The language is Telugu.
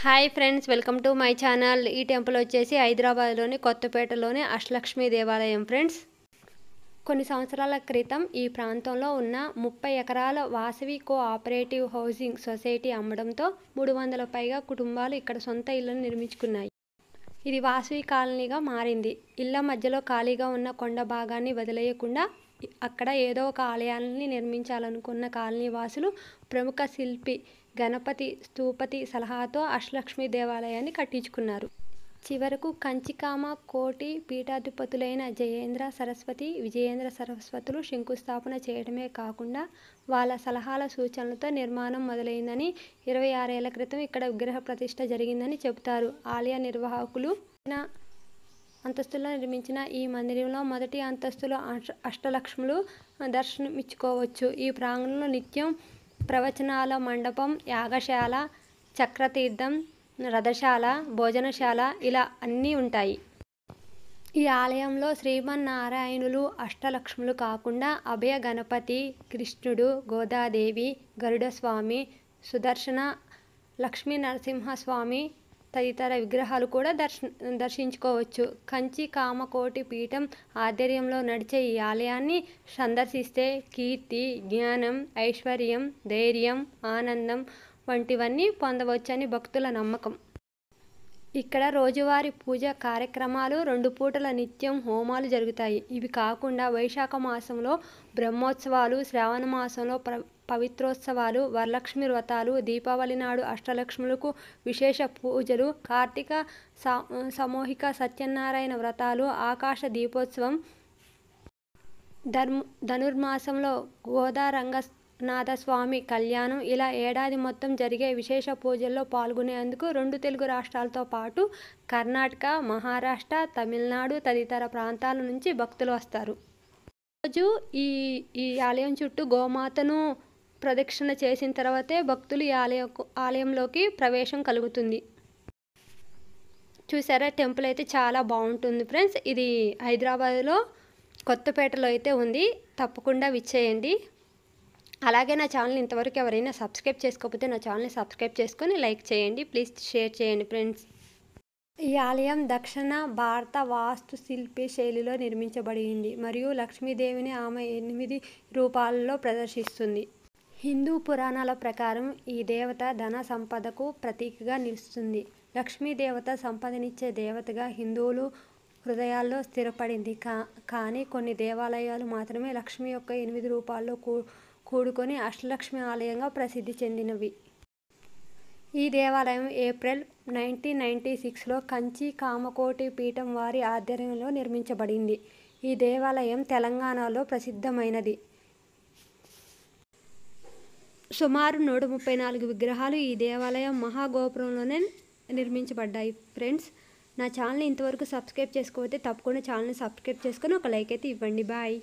Hi friends, welcome to my channel. ఈ టెంపుల్ వచ్చేసి హైదరాబాద్లోని కొత్తపేటలోని అష్టలక్ష్మి దేవాలయం ఫ్రెండ్స్. కొన్ని సంవత్సరాల క్రితం ఈ ప్రాంతంలో ఉన్న 30 ఎకరాల వాసవి కోఆపరేటివ్ హౌసింగ్ సొసైటీ అమ్మడంతో 300 పైగా కుటుంబాలు ఇక్కడ సొంత ఇళ్లను నిర్మించుకున్నాయి. ఇది వాసవి కాలనీగా మారింది. ఇళ్ల మధ్యలో ఖాళీగా ఉన్న కొండ భాగాన్ని వదిలేయకుండా అక్కడ ఏదో ఒక ఆలయాన్ని నిర్మించాలనుకున్న కాలనీ వాసులు ప్రముఖ శిల్పి గణపతి స్థూపతి సలహాతో అష్టలక్ష్మి దేవాలయాన్ని కట్టించుకున్నారు. చివరకు కంచికామ కోటి పీఠాధిపతులైన జయేంద్ర సరస్వతి, విజయేంద్ర సరస్వతులు శంకుస్థాపన చేయడమే కాకుండా వాళ్ళ సలహాల సూచనలతో నిర్మాణం మొదలైందని, 26 ఏళ్ల క్రితం ఇక్కడ విగ్రహ ప్రతిష్ఠ జరిగిందని చెబుతారు ఆలయ నిర్వాహకులు. అంతస్తులో నిర్మించిన ఈ మందిరంలో మొదటి అంతస్తులో అష్టలక్ష్ములు దర్శనమిచ్చుకోవచ్చు. ఈ ప్రాంగణంలో నిత్యం ప్రవచనాల మండపం, యాగశాల, చక్రతీర్థం, రథశాల, భోజనశాల ఇలా అన్నీ ఉంటాయి. ఈ ఆలయంలో శ్రీమన్నారాయణులు, అష్టలక్ష్ములు కాకుండా అభయ గణపతి, కృష్ణుడు, గోదాదేవి, గరుడస్వామి, సుదర్శన, లక్ష్మీ నరసింహస్వామి తదితర విగ్రహాలు కూడా దర్శించుకోవచ్చు. కంచి కామకోటి పీఠం ఆధ్వర్యంలో నడిచే ఈ ఆలయాన్ని సందర్శిస్తే కీర్తి, జ్ఞానం, ఐశ్వర్యం, ధైర్యం, ఆనందం వంటివన్నీ పొందవచ్చని భక్తుల నమ్మకం. ఇక్కడ రోజువారీ పూజ కార్యక్రమాలు, 2 పూటల నిత్యం హోమాలు జరుగుతాయి. ఇవి కాకుండా వైశాఖ మాసంలో బ్రహ్మోత్సవాలు, శ్రావణ మాసంలో పవిత్రోత్సవాలు, వరలక్ష్మి వ్రతాలు, దీపావళి నాడు అష్టలక్ష్ములకు విశేష పూజలు, కార్తీక సామూహిక సత్యనారాయణ వ్రతాలు, ఆకాశ దీపోత్సవం, ధనుర్మాసంలో గోదారంగనాథస్వామి కళ్యాణం ఇలా ఏడాది మొత్తం జరిగే విశేష పూజల్లో పాల్గొనేందుకు 2 తెలుగు రాష్ట్రాలతో పాటు కర్ణాటక, మహారాష్ట్ర, తమిళనాడు తదితర ప్రాంతాల నుంచి భక్తులు వస్తారు. రోజు ఈ ఆలయం చుట్టూ గోమాతను ప్రదక్షిణ చేసిన తర్వాతే భక్తులు ఈ ఆలయంలోకి ప్రవేశం కలుగుతుంది. చూసారా, టెంపుల్ అయితే చాలా బాగుంటుంది ఫ్రెండ్స్. ఇది హైదరాబాద్లో కొత్తపేటలో అయితే ఉంది. తప్పకుండా విచ్చేయండి. అలాగే నా ఛానల్ ఇంతవరకు ఎవరైనా సబ్స్క్రైబ్ చేసుకోకపోతే నా ఛానల్ని సబ్స్క్రైబ్ చేసుకొని లైక్ చేయండి. ప్లీజ్ షేర్ చేయండి ఫ్రెండ్స్. ఈ ఆలయం దక్షిణ భారత వాస్తు శిల్పి శైలిలో నిర్మించబడింది మరియు లక్ష్మీదేవిని ఆమె 8 రూపాలలో ప్రదర్శిస్తుంది. హిందూ పురాణాల ప్రకారం ఈ దేవత ధన సంపదకు ప్రతీకగా నిలుస్తుంది. లక్ష్మీదేవత సంపదనిచ్చే దేవతగా హిందువులు హృదయాల్లో స్థిరపడింది. కానీ కొన్ని దేవాలయాలు మాత్రమే లక్ష్మి యొక్క 8 రూపాల్లో కూడుకొని అష్టలక్ష్మి ఆలయంగా ప్రసిద్ధి చెందినవి. ఈ దేవాలయం ఏప్రిల్ 1996లో కంచి కామకోటి పీఠం వారి ఆధ్వర్యంలో నిర్మించబడింది. ఈ దేవాలయం తెలంగాణలో ప్రసిద్ధమైనది. సుమారు 134 విగ్రహాలు ఈ దేవాలయం మహాగోపురంలోనే నిర్మించబడ్డాయి. ఫ్రెండ్స్, నా ఛానల్ని ఇంతవరకు సబ్స్క్రైబ్ చేసుకోకపోతే తప్పకుండా ఛానల్ని సబ్స్క్రైబ్ చేసుకొని ఒక లైక్ అయితే ఇవ్వండి. బాయ్.